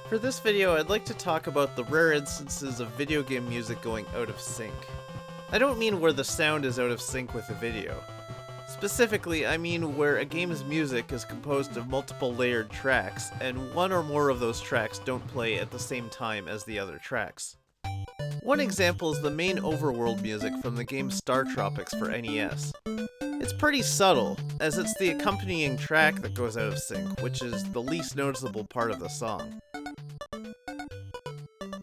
For this video, I'd like to talk about the rare instances of video game music going out of sync. I don't mean where the sound is out of sync with the video. Specifically, I mean where a game's music is composed of multiple layered tracks, and one or more of those tracks don't play at the same time as the other tracks. One example is the main Overworld music from the game StarTropics for NES. It's pretty subtle, as it's the accompanying track that goes out of sync, which is the least noticeable part of the song.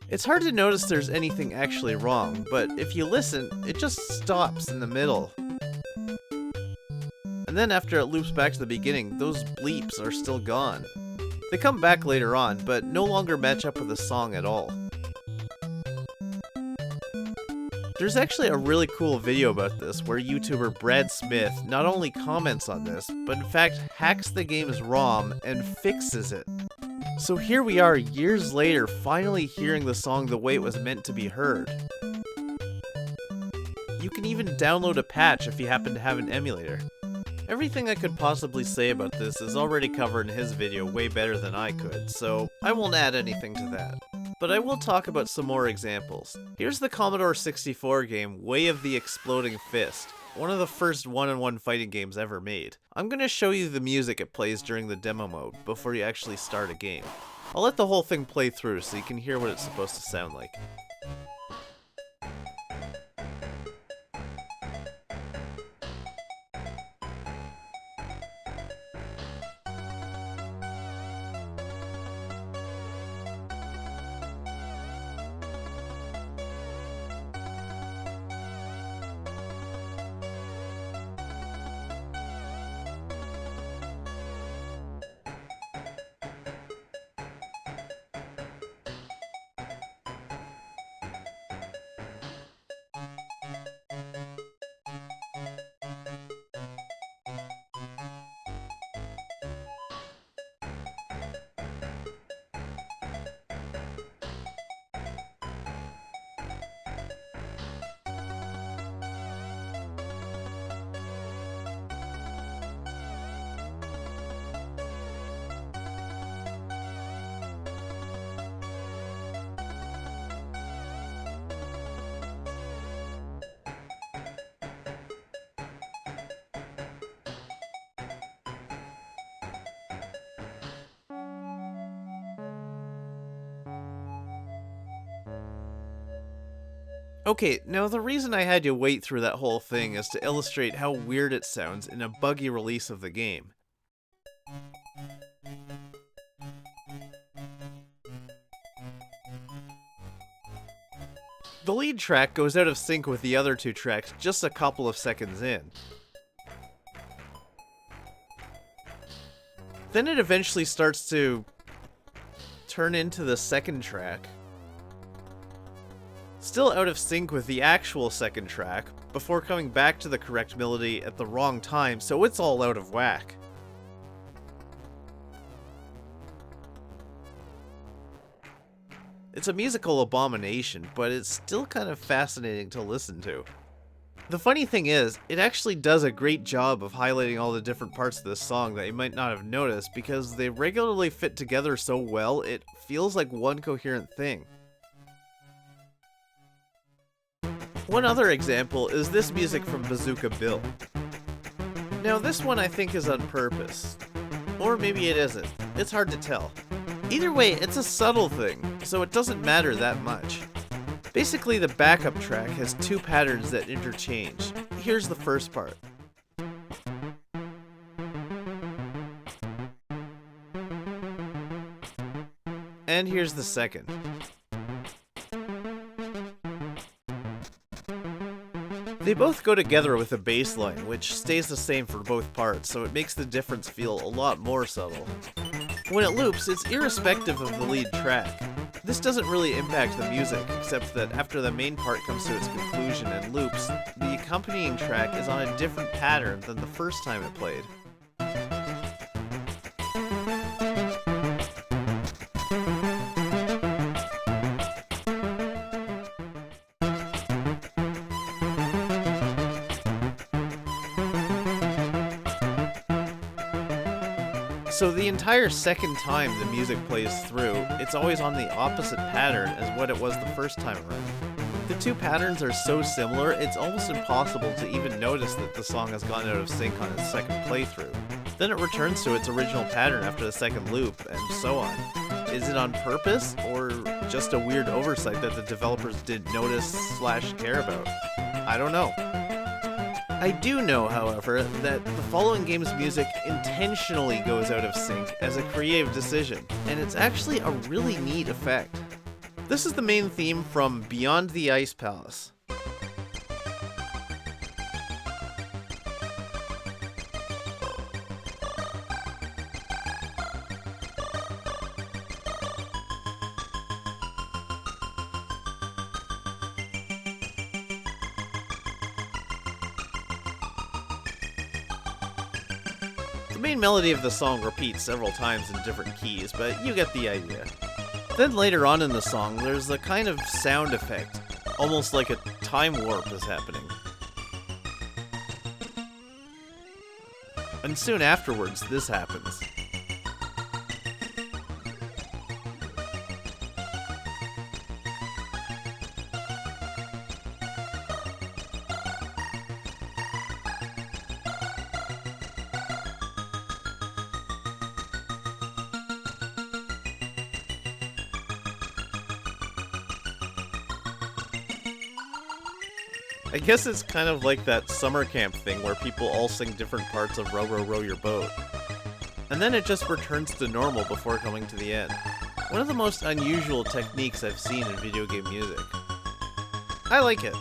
It's hard to notice there's anything actually wrong, but if you listen, it just stops in the middle. And then after it loops back to the beginning, those bleeps are still gone. They come back later on, but no longer match up with the song at all. There's actually a really cool video about this where YouTuber Brad Smith not only comments on this, but in fact hacks the game's ROM and fixes it. So here we are years later finally hearing the song the way it was meant to be heard. You can even download a patch if you happen to have an emulator. Everything I could possibly say about this is already covered in his video way better than I could, so I won't add anything to that. But I will talk about some more examples. Here's the Commodore 64 game Way of the Exploding Fist, one of the first one-on-one fighting games ever made. I'm going to show you the music it plays during the demo mode before you actually start a game. I'll let the whole thing play through so you can hear what it's supposed to sound like. Okay, now the reason I had to wait through that whole thing is to illustrate how weird it sounds in a buggy release of the game. The lead track goes out of sync with the other two tracks just a couple of seconds in. Then it eventually starts to turn into the second track, still out of sync with the actual second track, before coming back to the correct melody at the wrong time, so it's all out of whack. It's a musical abomination, but it's still kind of fascinating to listen to. The funny thing is, it actually does a great job of highlighting all the different parts of this song that you might not have noticed, because they regularly fit together so well, it feels like one coherent thing. One other example is this music from Bazooka Bill. Now this one I think is on purpose. Or maybe it isn't. It's hard to tell. Either way, it's a subtle thing, so it doesn't matter that much. Basically, the backup track has two patterns that interchange. Here's the first part. And here's the second. They both go together with a bass line, which stays the same for both parts, so it makes the difference feel a lot more subtle. When it loops, it's irrespective of the lead track. This doesn't really impact the music, except that after the main part comes to its conclusion and loops, the accompanying track is on a different pattern than the first time it played. So the entire second time the music plays through, it's always on the opposite pattern as what it was the first time around. The two patterns are so similar, it's almost impossible to even notice that the song has gone out of sync on its second playthrough. Then it returns to its original pattern after the second loop, and so on. Is it on purpose, or just a weird oversight that the developers didn't notice/care about? I don't know. I do know, however, that the following game's music intentionally goes out of sync as a creative decision, and it's actually a really neat effect. This is the main theme from Beyond the Ice Palace. The main melody of the song repeats several times in different keys, but you get the idea. Then later on in the song, there's a kind of sound effect, almost like a time warp is happening. And soon afterwards, this happens. I guess it's kind of like that summer camp thing where people all sing different parts of Row Row Row Your Boat. And then it just returns to normal before coming to the end. One of the most unusual techniques I've seen in video game music. I like it.